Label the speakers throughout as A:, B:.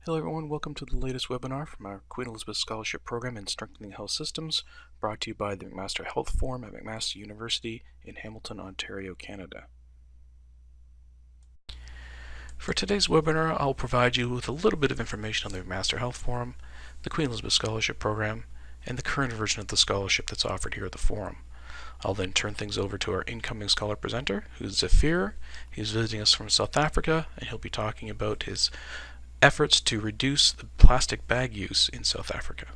A: Hello everyone, welcome to the latest webinar from our Queen Elizabeth Scholarship Program in Strengthening Health Systems, brought to you by the McMaster Health Forum at McMaster University in Hamilton, Ontario, Canada. For today's webinar, I'll provide you with a little bit of information on the McMaster Health Forum, the Queen Elizabeth Scholarship Program, and the current version of the scholarship that's offered here at the forum. I'll then turn things over to our incoming scholar presenter, who's Zafeer. He's visiting us from South Africa, and he'll be talking about his efforts to reduce the plastic bag use in South Africa.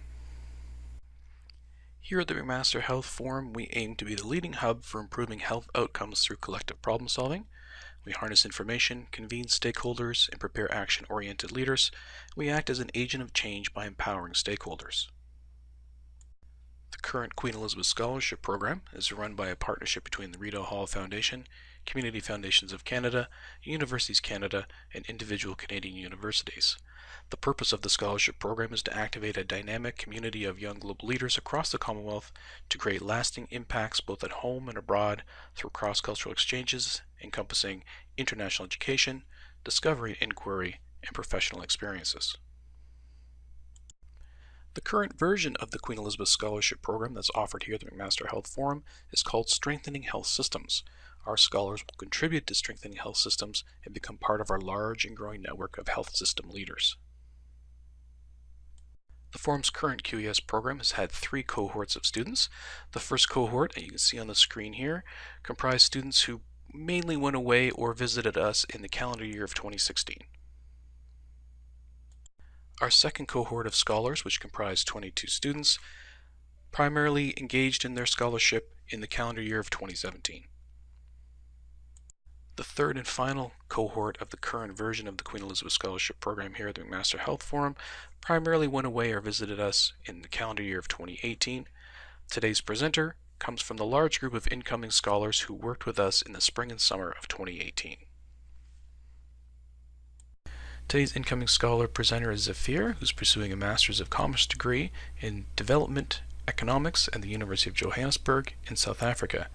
A: Here at the McMaster Health Forum, we aim to be the leading hub for improving health outcomes through collective problem solving. We harness information, convene stakeholders, and prepare action-oriented leaders. We act as an agent of change by empowering stakeholders. The current Queen Elizabeth Scholarship Program is run by a partnership between the Rita Hall Foundation, Community Foundations of Canada, Universities Canada, and individual Canadian universities. The purpose of the scholarship program is to activate a dynamic community of young global leaders across the Commonwealth to create lasting impacts both at home and abroad through cross-cultural exchanges encompassing international education, discovery and inquiry, and professional experiences. The current version of the Queen Elizabeth Scholarship Program that's offered here at the McMaster Health Forum is called Strengthening Health Systems. Our scholars will contribute to strengthening health systems and become part of our large and growing network of health system leaders. The forum's current QES program has had 3 cohorts of students. The first cohort, that you can see on the screen here, comprised students who mainly went away or visited us in the calendar year of 2016. Our second cohort of scholars, which comprised 22 students, primarily engaged in their scholarship in the calendar year of 2017. The third and final cohort of the current version of the Queen Elizabeth Scholarship Program here at the McMaster Health Forum primarily went away or visited us in the calendar year of 2018. Today's presenter comes from the large group of incoming scholars who worked with us in the spring and summer of 2018. Today's incoming scholar presenter is Zafeer, who's pursuing a Master's of Commerce degree in Development Economics at the University of Johannesburg in South Africa.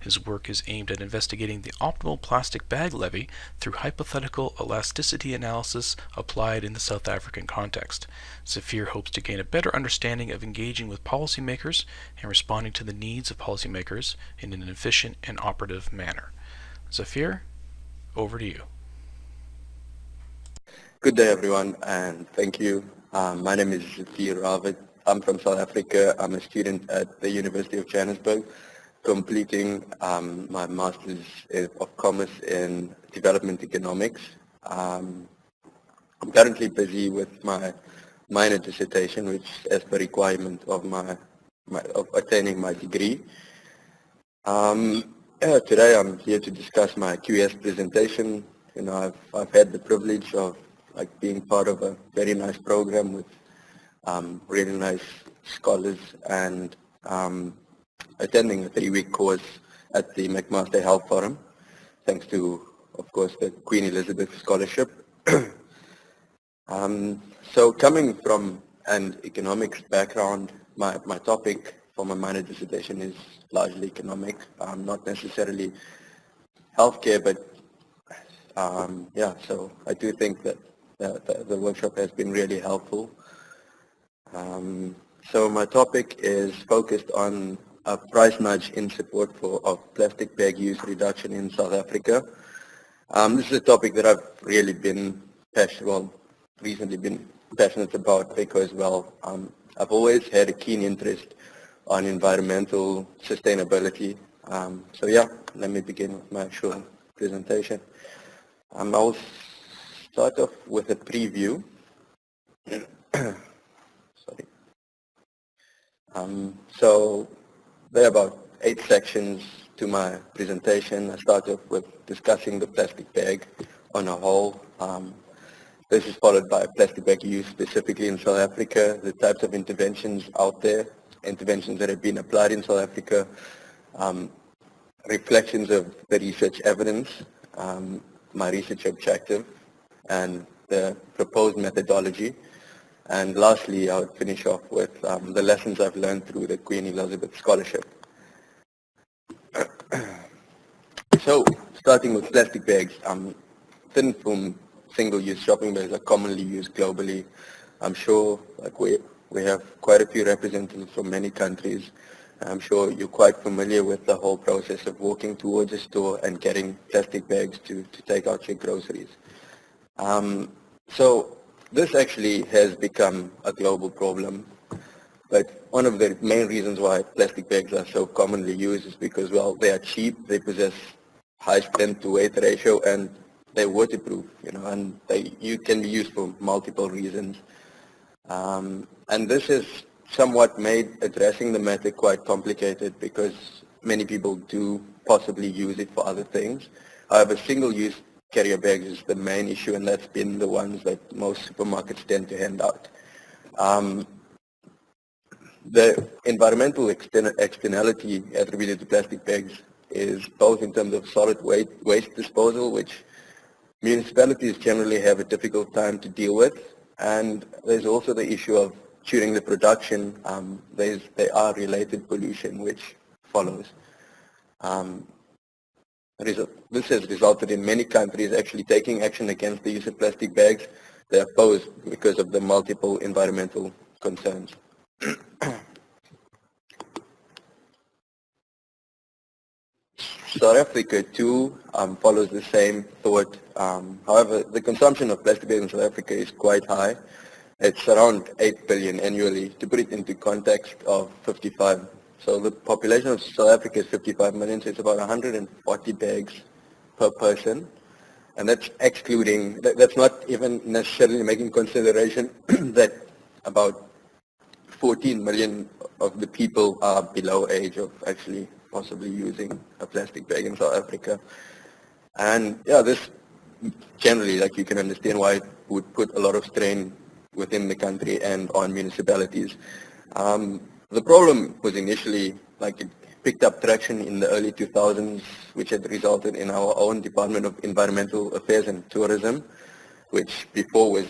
A: His work is aimed at investigating the optimal plastic bag levy through hypothetical elasticity analysis applied in the South African context. Zafeer hopes to gain a better understanding of engaging with policymakers and responding to the needs of policymakers in an efficient and operative manner. Zafeer, over to you.
B: Good day, everyone, and thank you. My name is Zafeer Ravat. I'm from South Africa. I'm a student at the University of Johannesburg, completing my Master's of Commerce in Development Economics. I'm currently busy with my minor dissertation, which is the requirement of of attaining my degree. Today I'm here to discuss my QS presentation. You know, I've had the privilege of being part of a very nice program with really nice scholars and attending a 3-week course at the McMaster Health Forum, thanks to, of course, the Queen Elizabeth Scholarship. So coming from an economics background, my topic for my minor dissertation is largely economic, not necessarily healthcare, but yeah, so I do think that the workshop has been really helpful. So my topic is focused on a price nudge in support of plastic bag use reduction in South Africa. This is a topic that I've really been recently been passionate about because, I've always had a keen interest on environmental sustainability. So yeah, let me begin with my actual presentation. I'll start off with a preview. Sorry. So there are about 8 sections to my presentation. I start off with discussing the plastic bag on a whole. This is followed by plastic bag use specifically in South Africa, the types of interventions out there, interventions that have been applied in South Africa, reflections of the research evidence, my research objective, and the proposed methodology. And lastly, I would finish off with the lessons I've learned through the Queen Elizabeth Scholarship. So, starting with plastic bags, thin film single-use shopping bags are commonly used globally. I'm sure like we have quite a few representatives from many countries. I'm sure you're quite familiar with the whole process of walking towards a store and getting plastic bags to take out your groceries. So this actually has become a global problem. But one of the main reasons why plastic bags are so commonly used is because, well, they are cheap, they possess high strength to weight ratio, and they're waterproof, and you can be used for multiple reasons. And this has somewhat made addressing the matter quite complicated because many people do possibly use it for other things. However, single-use carrier bags is the main issue, and that's been the ones that most supermarkets tend to hand out. The environmental externality attributed to plastic bags is both in terms of solid waste disposal, which municipalities generally have a difficult time to deal with, and there's also the issue of during the production, there are related pollution which follows. Um, this has resulted in many countries actually taking action against the use of plastic bags. They are opposed because of the multiple environmental concerns. South Africa too follows the same thought. However, the consumption of plastic bags in South Africa is quite high. It's around 8 billion annually. To put it into context of 55, so the population of South Africa is 55 million, so it's about 140 bags per person. And that's excluding, that's not even necessarily making consideration that about 14 million of the people are below age of actually possibly using a plastic bag in South Africa. And yeah, this generally, like you can understand why it would put a lot of strain within the country and on municipalities. The problem was initially, like it picked up traction in the early 2000s, which had resulted in our own Department of Environmental Affairs and Tourism, which before was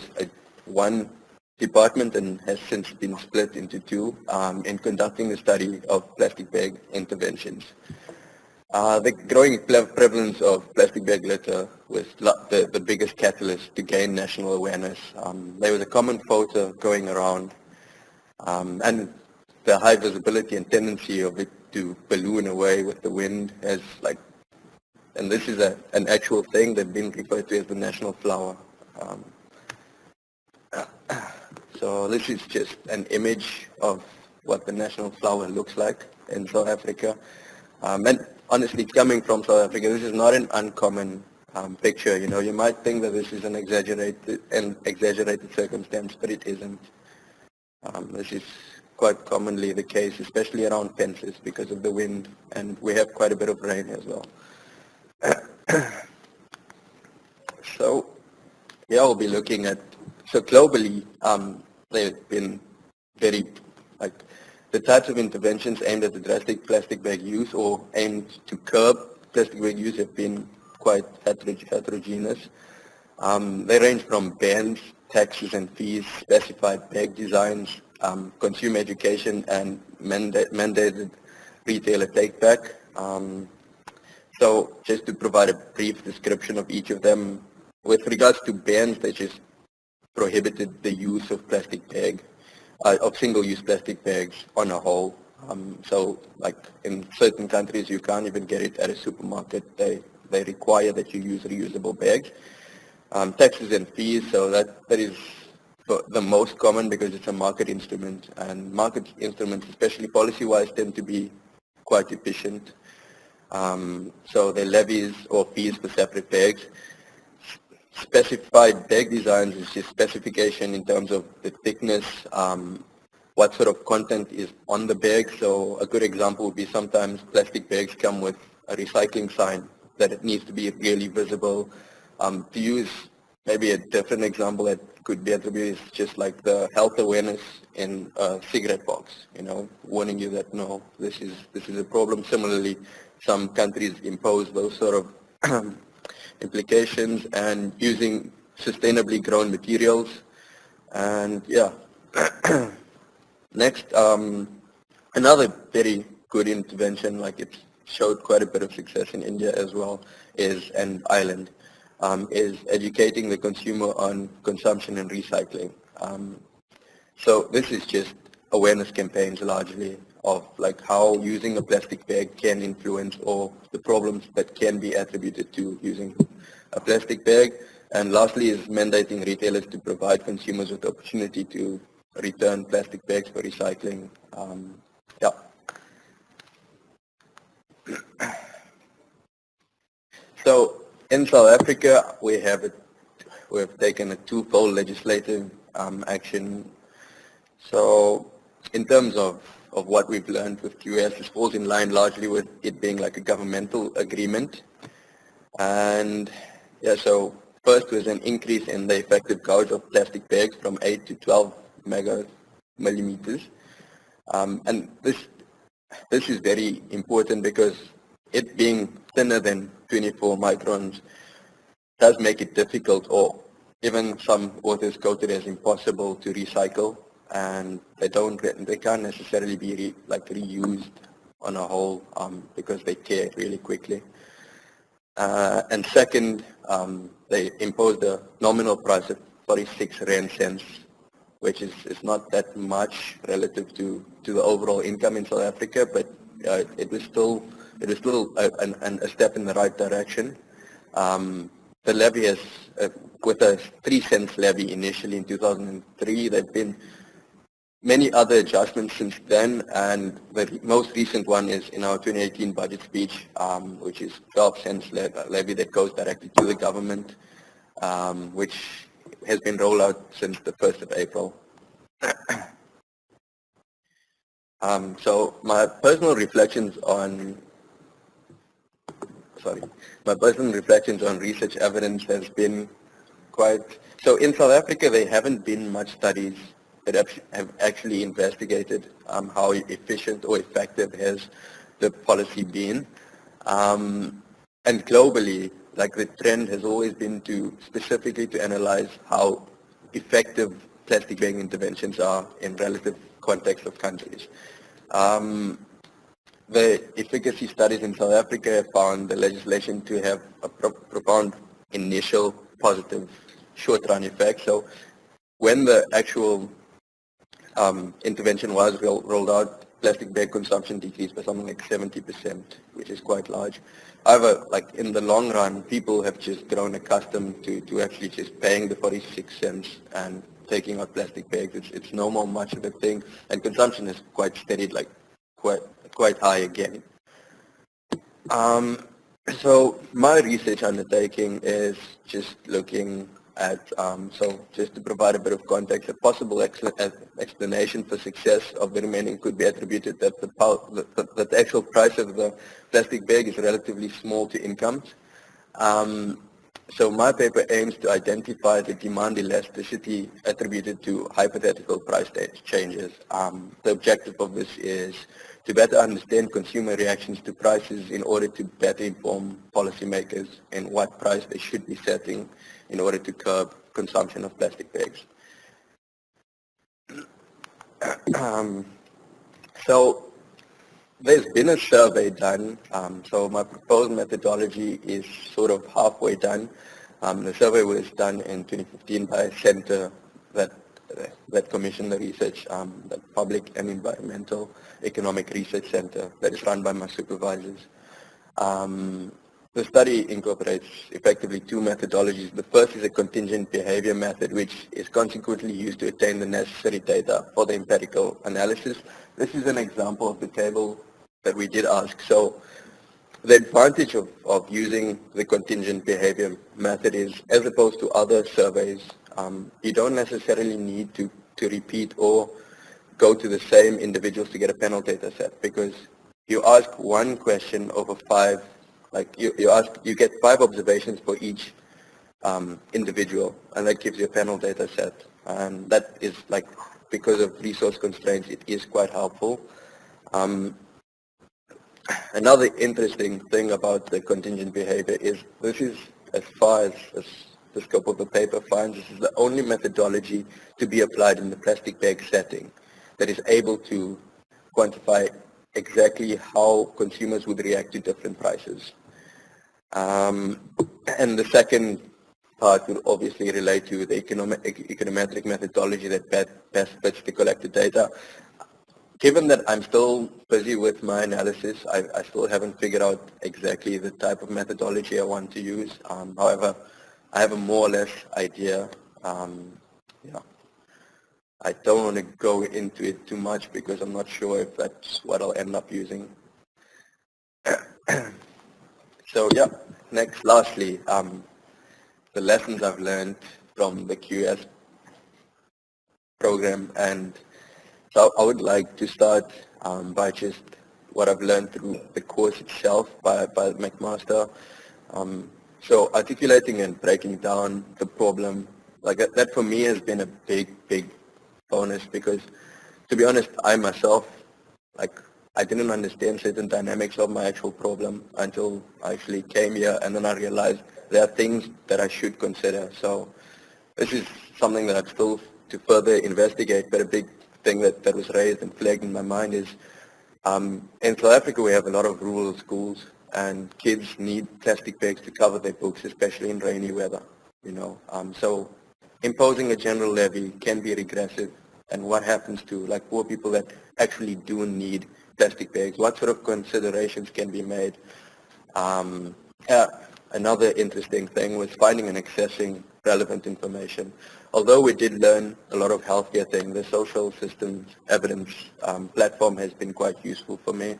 B: one department and has since been split into two in conducting the study of plastic bag interventions. The growing prevalence of plastic bag litter was the biggest catalyst to gain national awareness. There was a common photo going around, and the high visibility and tendency of it to balloon away with the wind has and this is an actual thing that's been referred to as the national flower. Um, so this is just an image of what the national flower looks like in South Africa. And honestly, coming from South Africa, this is not an uncommon picture. You might think that this is an exaggerated circumstance, but it isn't. This is quite commonly the case, especially around fences because of the wind, and we have quite a bit of rain as well. So, yeah, we'll be looking at, so globally, there have been the types of interventions aimed at the drastic plastic bag use or aimed to curb plastic bag use have been quite heterogeneous. They range from bans, taxes and fees, specified bag designs, consumer education, and mandated retailer take-back. So just to provide a brief description of each of them, with regards to bans, they just prohibited the use of of single-use plastic bags on a whole. So like in certain countries, you can't even get it at a supermarket. They require that you use reusable bags. Taxes and fees, so that is the most common because it's a market instrument, and market instruments, especially policy-wise, tend to be quite efficient. So the levies or fees for separate bags. Specified bag designs is just specification in terms of the thickness, what sort of content is on the bag. So a good example would be sometimes plastic bags come with a recycling sign that it needs to be really visible. To use maybe a different example that could be attributed is just like the health awareness in a cigarette box, warning you that no, this is a problem. Similarly, some countries impose those sort of implications and using sustainably grown materials. And yeah, next, another very good intervention, like it's showed quite a bit of success in India as well, is an island. is educating the consumer on consumption and recycling. So this is just awareness campaigns largely of like how using a plastic bag can influence or the problems that can be attributed to using a plastic bag. And lastly is mandating retailers to provide consumers with the opportunity to return plastic bags for recycling. Yeah. So in South Africa, we have taken a twofold legislative action. So in terms of what we've learned with QS, this falls in line largely with it being like a governmental agreement. And yeah, so first was an increase in the effective gauge of plastic bags from 8 to 12 millimeters. And this is very important because it being thinner than 24 microns does make it difficult, or even some authors quote it as impossible to recycle, and they can't necessarily be reused on a whole because they tear really quickly. And second, they imposed a nominal price of 46 rand cents, which is not that much relative to the overall income in South Africa, but it was still a step in the right direction. The levy has, with a 3 cents levy initially in 2003, there have been many other adjustments since then, and the most recent one is in our 2018 budget speech, which is 12 cents levy that goes directly to the government, which has been rolled out since the 1st of April. So my personal reflections on research evidence has been quite, so in South Africa there haven't been much studies that have actually investigated how efficient or effective has the policy been. And globally, like the trend has always been to specifically to analyze how effective plastic bag interventions are in relative context of countries. The efficacy studies in South Africa have found the legislation to have a profound initial positive short-run effect. So when the actual intervention was rolled out, plastic bag consumption decreased by something like 70%, which is quite large. However, like in the long run, people have just grown accustomed to actually just paying the 46 cents and taking out plastic bags. It's no more much of a thing, and consumption has quite steadied, like quite high again. So my research undertaking is just looking at, so just to provide a bit of context, a possible explanation for success of the remaining could be attributed that the actual price of the plastic bag is relatively small to incomes. So my paper aims to identify the demand elasticity attributed to hypothetical price changes. The objective of this is to better understand consumer reactions to prices in order to better inform policymakers in what price they should be setting in order to curb consumption of plastic bags. So there's been a survey done, so my proposed methodology is sort of halfway done. The survey was done in 2015 by a center that commissioned the research, the Public and Environmental Economic Research Center that is run by my supervisors. The study incorporates effectively two methodologies. The first is a contingent behavior method, which is consequently used to attain the necessary data for the empirical analysis. This is an example of the table that we did ask. So the advantage of using the contingent behavior method is, as opposed to other surveys, you don't necessarily need to repeat or go to the same individuals to get a panel data set, because you ask one question over five, like you get 5 observations for each individual, and that gives you a panel data set. And that is, like, because of resource constraints, it is quite helpful. Another interesting thing about the contingent behavior is this is, as far as the scope of the paper finds, this is the only methodology to be applied in the plastic bag setting that is able to quantify exactly how consumers would react to different prices. And the second part would obviously relate to the econometric methodology that best fits the collected data. Given that I'm still busy with my analysis, I still haven't figured out exactly the type of methodology I want to use. However, I have a more or less idea. Yeah. I don't want to go into it too much because I'm not sure if that's what I'll end up using. So yeah, lastly, the lessons I've learned from the QS program, and so I would like to start by just what I've learned through the course itself by McMaster. So articulating and breaking down the problem, like that for me has been a big bonus because, to be honest, I myself, like, I didn't understand certain dynamics of my actual problem until I actually came here, and then I realized there are things that I should consider. So this is something that I've still to further investigate, but a big thing that was raised and flagged in my mind is in South Africa we have a lot of rural schools and kids need plastic bags to cover their books, especially in rainy weather, you know. So imposing a general levy can be regressive, and what happens to like poor people that actually do need plastic bags? What sort of considerations can be made? Yeah, another interesting thing was finding and accessing relevant information. Although we did learn a lot of healthcare things, the social systems evidence platform has been quite useful for me.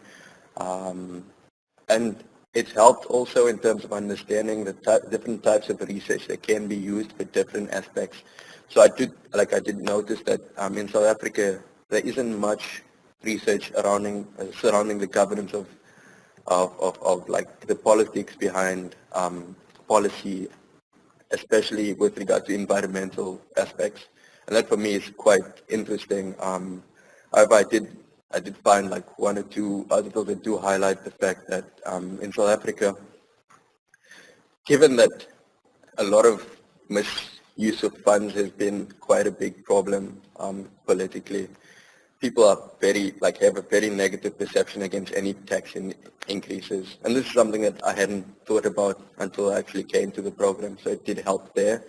B: And it's helped also in terms of understanding the different types of research that can be used for different aspects. So I did notice that in South Africa there isn't much research surrounding the governance of like the politics behind policy, especially with regard to environmental aspects. And that for me is quite interesting. However, I did find like one or two articles that do highlight the fact that in South Africa, given that a lot of misuse of funds has been quite a big problem politically, people are have a very negative perception against any increases. And this is something that I hadn't thought about until I actually came to the program, so it did help there.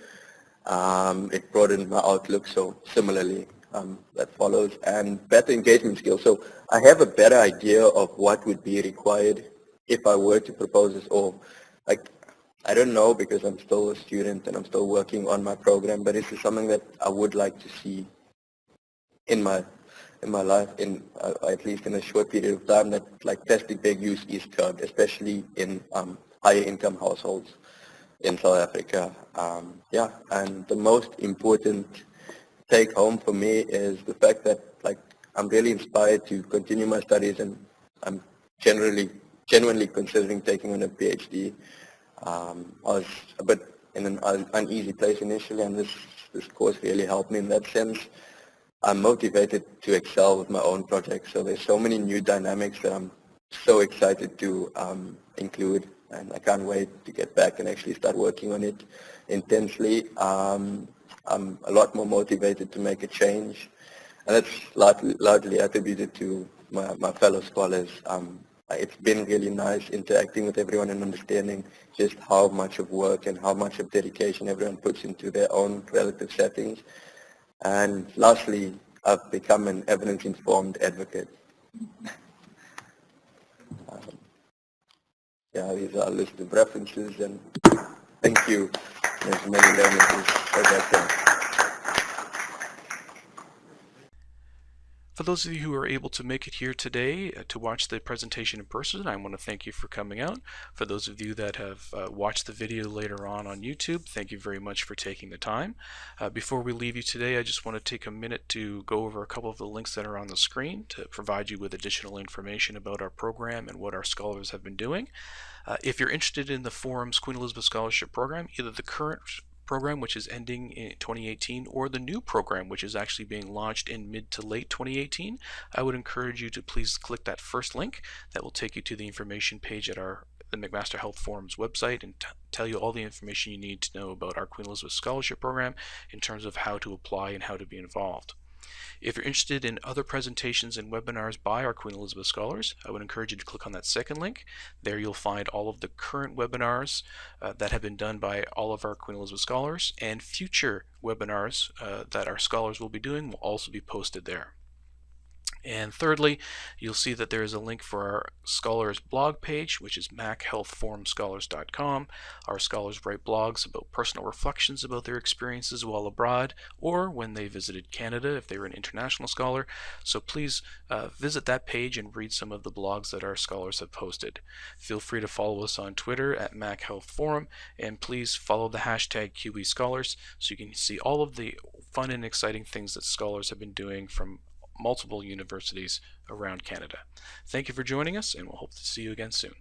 B: It broadened my outlook, so similarly, that follows. And better engagement skills. So I have a better idea of what would be required if I were to propose this, or like, I don't know because I'm still a student and I'm still working on my program, but this is something that I would like to see in my life, at least in a short period of time, that like plastic bag use is curbed, especially in higher income households in South Africa. Yeah, and the most important take home for me is the fact that like I'm really inspired to continue my studies, and I'm genuinely considering taking on a PhD. I was a bit in an uneasy place initially, and this course really helped me in that sense. I'm motivated to excel with my own project, so there's so many new dynamics that I'm so excited to include, and I can't wait to get back and actually start working on it intensely. I'm a lot more motivated to make a change, and that's largely attributed to my fellow scholars. It's been really nice interacting with everyone and understanding just how much of work and how much of dedication everyone puts into their own relative settings. And lastly, I've become an evidence-informed advocate. Yeah, these are a list of references, and thank you. There's many learners as I can.
A: For those of you who are able to make it here today to watch the presentation in person, I want to thank you for coming out. For those of you that have watched the video later on YouTube, thank you very much for taking the time. Before we leave you today, I just want to take a minute to go over a couple of the links that are on the screen to provide you with additional information about our program and what our scholars have been doing. If you're interested in the Forum's Queen Elizabeth Scholarship Program, either the current program, which is ending in 2018, or the new program, which is actually being launched in mid to late 2018, I would encourage you to please click that first link. That will take you to the information page at the McMaster Health Forum's website and tell you all the information you need to know about our Queen Elizabeth Scholarship Program in terms of how to apply and how to be involved. If you're interested in other presentations and webinars by our Queen Elizabeth Scholars, I would encourage you to click on that second link. There you'll find all of the current webinars that have been done by all of our Queen Elizabeth Scholars, and future webinars that our scholars will be doing will also be posted there. And thirdly, you'll see that there is a link for our scholars blog page, which is machhealthforumscholars.com. Our scholars write blogs about personal reflections about their experiences while abroad or when they visited Canada if they were an international scholar. So please visit that page and read some of the blogs that our scholars have posted. Feel free to follow us on Twitter at MacHealthForum, and please follow the hashtag QEScholars so you can see all of the fun and exciting things that scholars have been doing from multiple universities around Canada. Thank you for joining us, and we'll hope to see you again soon.